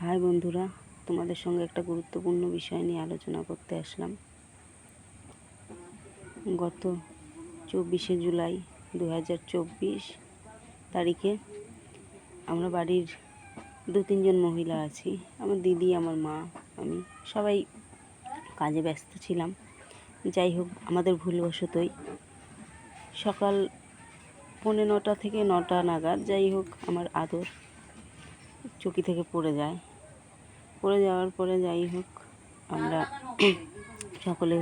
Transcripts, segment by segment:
High বন্ধুরা, তোমাদের সঙ্গে একটা গুরুত্বপূর্ণ বিষয় নিয়ে আলোচনা করতে আসলাম। গত 24শে জুলাই 2024 তারিখে আমরা বাড়ির 2-3 জন মহিলা আছি, আমার দিদি, আমার মা, আমি সবাই কাজে ব্যস্ত ছিলাম। যাই হোক, আমাদের ভুলবশতই সকাল 9:45 থেকে 9টা নাগাদ যাই হোক আমার আদর চৌকি থেকে পড়ে যাওয়ার পরে যাই হোক আমরা সকলে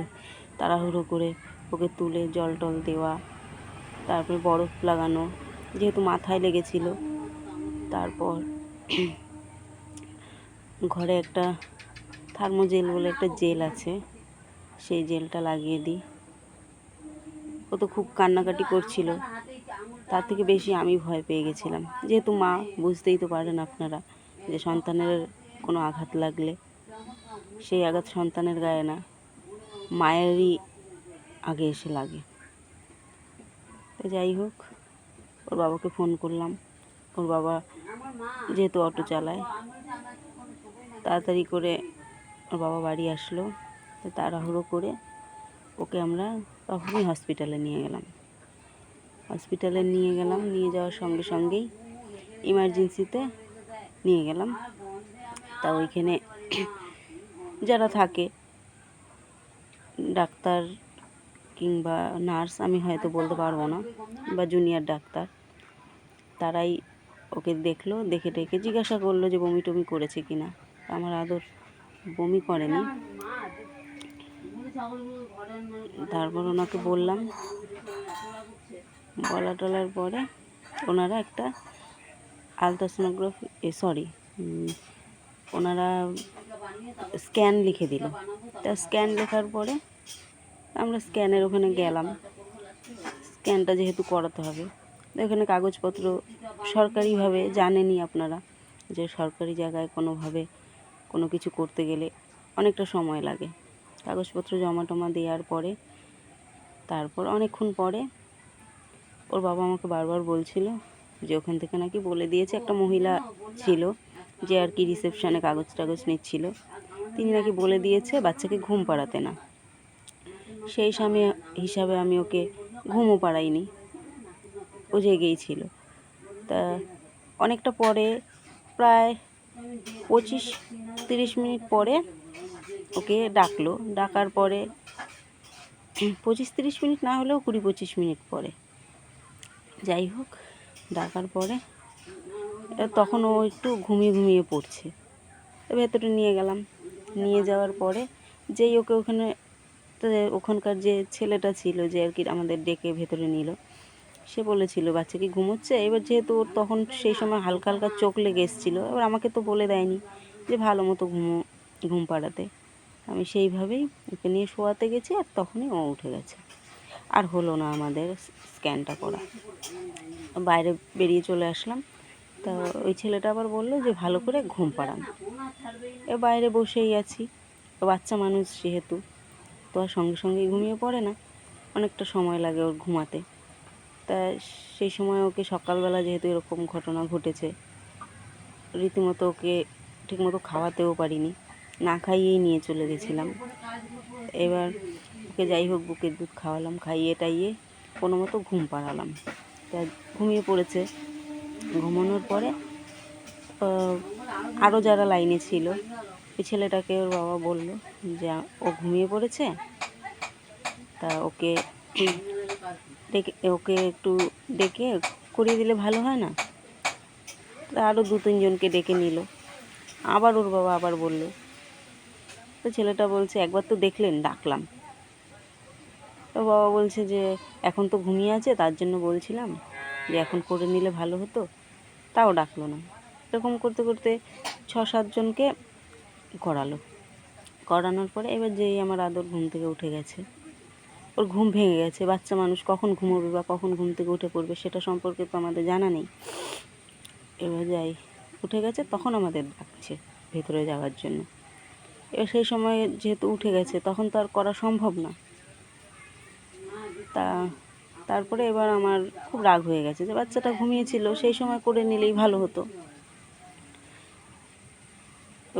তাড়াহুড়ো করে ওকে তুলে জল টল দেওয়া, তারপরে বরফ লাগানো, যেহেতু মাথায় লেগেছিল। তারপর ঘরে একটা থার্মোজেল বলে একটা জেল আছে, সেই জেলটা লাগিয়ে দিই। ও তো খুব কান্নাকাটি করছিল, তার থেকে বেশি আমি ভয় পেয়ে গেছিলাম। যেহেতু মা, বুঝতেই তো পারেন আপনারা যে সন্তানের কোনো আঘাত লাগলে সেই আঘাত সন্তানের গায়ে না, মায়েরই আগে এসে লাগে। তো যাই হোক, ওর বাবাকে ফোন করলাম। ওর বাবা যেহেতু অটো চালায়, তাড়াতাড়ি করে ওর বাবা বাড়ি আসলো। তো তাড়াহুড়ো করে ওকে আমরা তখনই হসপিটালে নিয়ে গেলাম। নিয়ে যাওয়ার সঙ্গে সঙ্গেই ইমার্জেন্সিতে নিয়ে গেলাম। তা ওইখানে যারা থাকে, ডাক্তার কিংবা নার্স, আমি হয়তো বলতে পারবো না, বা জুনিয়র ডাক্তার, তারাই ওকে দেখলো। দেখে জিজ্ঞাসা করলো যে বমি টমি করেছে কিনা। আমার আদর বমি করেনি। তারপর ওনাকে বললাম, বলা টলার পরে ওনারা একটা ওনারা স্ক্যান লিখে দিল। তা স্ক্যান লেখার পরে আমরা স্ক্যানের ওখানে গেলাম। স্ক্যানটা যেহেতু করাতে হবে, এখানে কাগজপত্র সরকারিভাবে, জানেনই আপনারা যে সরকারি জায়গায় কোনোভাবে কোনো কিছু করতে গেলে অনেকটা সময় লাগে। কাগজপত্র জমা টমা দেওয়ার পরে তারপর অনেকক্ষণ পরে ওর বাবা আমাকে বারবার বলছিল যে ওখান থেকে নাকি বলে দিয়েছে, একটা মহিলা ছিল যে আর কি রিসেপশানে কাগজ টাগজ নিচ্ছিল, তিনি নাকি বলে দিয়েছে বাচ্চাকে ঘুম পাড়াতে না। সেই হিসাবে আমি ওকে ঘুমও পাড়াইনি, ও জেগেই ছিল। তা অনেকটা পরে, প্রায় 25-30 মিনিট পরে ওকে ডাকলো। ডাকার পরে 25-30 মিনিট না হলেও 20-25 মিনিট পরে, যাই হোক, ডাকার পরে তখন ও একটু ঘুমিয়ে পড়ছে। ভেতরে নিয়ে গেলাম। নিয়ে যাওয়ার পরে যেই ওকে ওখানকার যে ছেলেটা ছিল, যে আর কি আমাদের ডেকে ভেতরে নিল, সে বলেছিল বাচ্চা কি ঘুমোচ্ছে। এবার যেহেতু ওর তখন সেই সময় হালকা হালকা চোখ লেগে এসেছিলো, এবার আমাকে তো বলে দেয়নি যে ভালো মতো ঘুম পাড়াতে। আমি সেইভাবেই ওকে নিয়ে শোয়াতে গেছি, আর তখনই ও উঠে গেছে। আর হলো না আমাদের স্ক্যানটা করা। বাইরে বেরিয়ে চলে আসলাম। তা ওই ছেলেটা আবার বললো যে ভালো করে ঘুম পাড়ান। বাইরে বসেই আছি, বাচ্চা মানুষ যেহেতু, তো আর সঙ্গে সঙ্গেই ঘুমিয়ে পড়ে না, অনেকটা সময় লাগে ওর ঘুমাতে। তা সেই সময় ওকে সকালবেলা যেহেতু এরকম ঘটনা ঘটেছে, রীতিমতো ওকে ঠিকমতো খাওয়াতেও পারিনি, না খাইয়েই নিয়ে চলে গেছিলাম। এবার ওকে যাই হোক বুকের দুধ খাওয়ালাম, খাইয়ে টাইয়ে কোনো মতো ঘুম পাড়ালাম। তা ঘুমিয়ে পড়েছে। ঘুমানোর পরে আরও যারা লাইনে ছিল, ওই ছেলেটাকে ওর বাবা বলল যে ও ঘুমিয়ে পড়েছে, তা ওকে একটু ডেকে করিয়ে দিলে ভালো হয় না। তা আরও 2-3 জনকে ডেকে নিল। আবার ওর বাবা আবার বলল। তো ছেলেটা বলছে একবার তো দেখলেন, ডাকলাম। ওর বাবা বলছে যে এখন তো ঘুমিয়ে আছে, তার জন্য বলছিলাম যে এখন করে নিলে ভালো হতো, তাও ডাকলো না। এরকম করতে করতে 6-7 জনকে করানোর পরে এবার যেই আমার আদর ঘুম থেকে উঠে গেছে, ওর ঘুম ভেঙে গেছে। বাচ্চা মানুষ কখন ঘুমোবে বা কখন ঘুম থেকে উঠে পড়বে সেটা সম্পর্কে তো আমাদের জানা নেই। এবার উঠে গেছে, তখন আমাদের ডাকছে ভেতরে যাওয়ার জন্য। এবার সেই সময় যেহেতু উঠে গেছে, তখন তো আর করা সম্ভব না। তারপরে এবার আমার খুব রাগ হয়ে গেছে যে বাচ্চাটা ঘুমিয়েছিল, সেই সময় করে নিলেই ভালো হতো।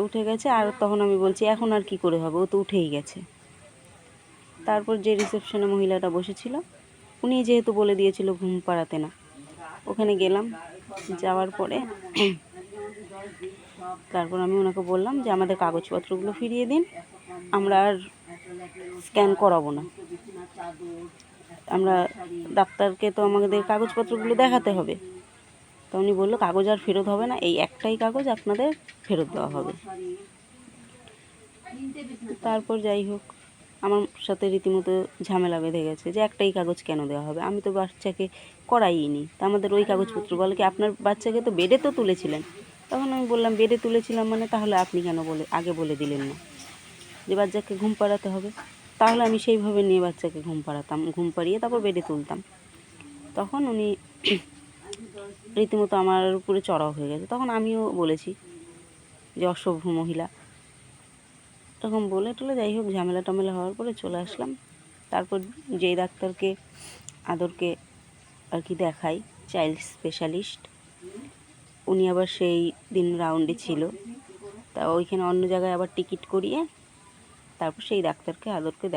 উঠে গেছে। আর তখন আমি বলছি এখন আর কি করে হবে, ও তো উঠেই গেছে। তারপর যে রিসেপশনে মহিলাটা বসেছিল উনি যেহেতু বলে দিয়েছিল ঘুম পাড়াতে না, ওখানে গেলাম। যাওয়ার পরে তারপর আমি ওনাকে বললাম যে আমাদের কাগজপত্রগুলো ফিরিয়ে দিন, আমরা আর স্ক্যান করাবো না। আমরা ডাক্তারকে তো আমাদের কাগজপত্রগুলো দেখাতে হবে। তো উনি বললো কাগজ আর ফেরত হবে না, এই একটাই কাগজ আপনাদের ফেরত দেওয়া হবে। তারপর যাই হোক আমার সাথে রীতিমতো ঝামেলা বেঁধে গেছে যে একটাই কাগজ কেন দেওয়া হবে, আমি তো বাচ্চাকে করাইনি। তা আমাদের ওই কাগজপত্র বলে কি আপনার বাচ্চাকে তো বেডে তো তুলেছিলেন। তখন আমি বললাম বেডে তুলেছিলাম মানে তাহলে আপনি কেন আগে বলে দিলেন না যে বাচ্চাকে ঘুম পাড়াতে হবে, তাহলে আমি সেইভাবে নিয়ে বাচ্চাকে ঘুম পাড়াতাম, ঘুম পাড়িয়ে তারপর বেডে তুলতাম। তখন উনি রীতিমতো আমার উপরে চড়াও হয়ে গেছে। তখন আমিও বলেছি যে অসভ্য মহিলা, তখন বলে টলে যাই হোক ঝামেলা টামেলা হওয়ার পরে চলে আসলাম। তারপর যেই ডাক্তারকে আদরকে আর কি দেখাই, চাইল্ড স্পেশালিস্ট, উনি আবার সেই দিন রাউন্ডে ছিল। তা ওইখানে অন্য জায়গায় আবার টিকিট করিয়ে তারপর সেই ডাক্তারকে আদরকে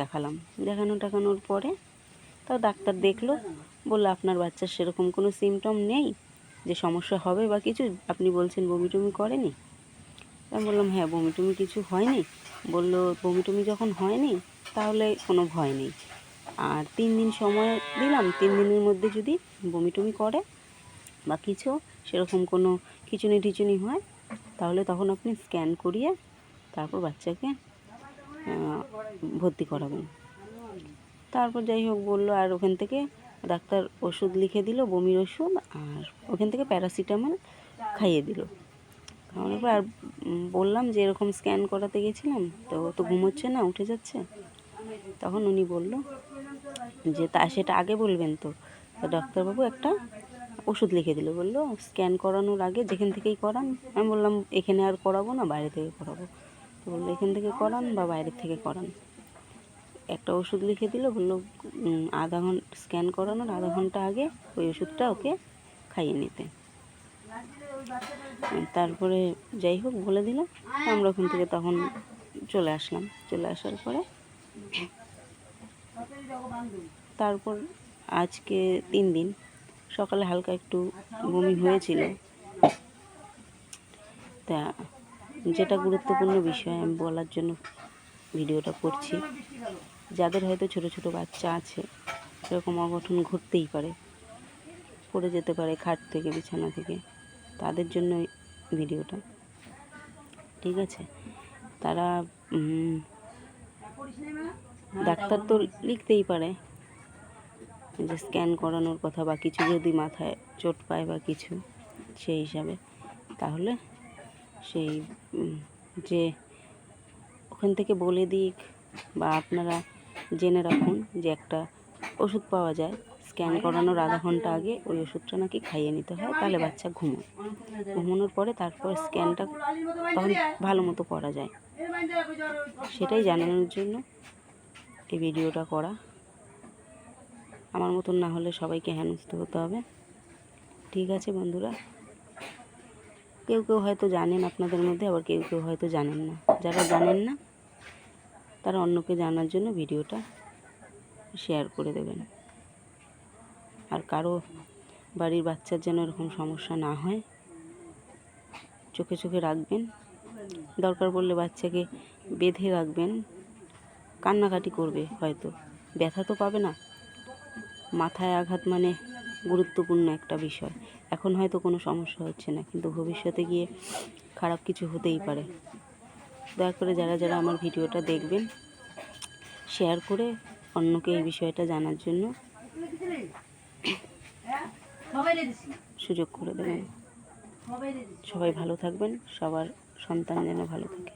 দেখানোর পরে তাও ডাক্তার দেখলো, বললো আপনার বাচ্চার সেরকম কোনো সিমটম নেই যে সমস্যা হবে বা কিছু, আপনি বলছেন বমি টমি করেনি। আমি বললাম হ্যাঁ বমি টমি কিছু হয়নি। বললো বমি টমি যখন হয়নি তাহলে কোনো ভয় নেই, আর 3 দিন সময় দিলাম, 3 দিনের মধ্যে যদি বমি টমি করে বা কিছু সেরকম কোনো খিচুনি টিচুনি হয় তাহলে তখন আপনি স্ক্যান করিয়ে তারপর বাচ্চাকে ভর্তি করাবেন। তারপর যাই হোক বললো, আর ওখান থেকে ডাক্তার ওষুধ লিখে দিল, বমির ওষুধ, আর ওখান থেকে প্যারাসিটামল খাইয়ে দিল। খাওয়ানোর পর আর বললাম যে এরকম স্ক্যান করাতে গেছিলাম তো ঘুমোচ্ছে না, উঠে যাচ্ছে। তখন উনি বললো যে সেটা আগে বলবেন তো। ডাক্তারবাবু একটা ওষুধ লিখে দিল, বললো স্ক্যান করানোর আগে যেখান থেকেই করান। আমি বললাম এখানে আর করাবো না, বাইরে থেকে করাবো। তো বললো এখান থেকে করান বা বাইরে থেকে করান। একটা ওষুধ লিখে দিল, বললো আধা ঘন্টা স্ক্যান করানোর আধা ঘন্টা আগে ওই ওষুধটা ওকে খাইয়ে নিতে। তারপরে যাই হোক বলে দিল, আমরা ওখান থেকে তখন চলে আসলাম। চলে আসার পরে তারপর আজকে 3 দিন সকালে হালকা একটু বমি হয়েছিল। তা যেটা গুরুত্বপূর্ণ বিষয় আমি বলার জন্য ভিডিওটা করছি, যাদের হয়তো ছোট ছোট বাচ্চা আছে এরকম অঘটন ঘটতেই পারে, পড়ে যেতে পারে খাট থেকে বিছানা থেকে, তাদের জন্য ভিডিওটা। ঠিক আছে, তারা ডাক্তার তো লিখতেই পারে যে স্ক্যান করানোর কথা বা কিছু, যদি মাথায় চোট পায় বা কিছু সেই হিসাবে, তাহলে সেই যে ওখান থেকে বলে দিক বা আপনারা জেনে রাখুন যে একটা ওষুধ পাওয়া যায় স্ক্যান করানোর আধা ঘন্টা আগে, ওই ওষুধটা নাকি খাইয়ে নিতে হয়, তাহলে বাচ্চা ঘুমানোর পরে তারপর স্ক্যানটা তখন ভালো মতো করা যায়। সেটাই জানানোর জন্য এই ভিডিওটা করা। আমার মতন না হলে সবাইকে হেনস্থ হতে হবে। ঠিক আছে বন্ধুরা, কেউ কেউ হয়তো জানেন আপনাদের মধ্যে, আবার কেউ কেউ হয়তো জানেন না। যারা জানেন না তারা অন্যকে জানার জন্য ভিডিওটা শেয়ার করে দেবেন। আর কারো বাড়ির বাচ্চার যেন এরকম সমস্যা না হয় চোখে চোখে রাখবেন। দরকার পড়লে বাচ্চাকে বেঁধে রাখবেন, কান্নাকাটি করবে, হয়তো ব্যথা তো পাবে না। মাথায় আঘাত মানে গুরুত্বপূর্ণ একটা বিষয়। এখন হয়তো কোনো সমস্যা হচ্ছে না, কিন্তু ভবিষ্যতে গিয়ে খারাপ কিছু হতেই পারে। দয়া করে যারা যারা আমার ভিডিওটা দেখবেন শেয়ার করে অন্যকে এই বিষয়টা জানার জন্য সুযোগ করে দেবেন। সবাই ভালো থাকবেন, সবার সন্তান যেন ভালো থাকে।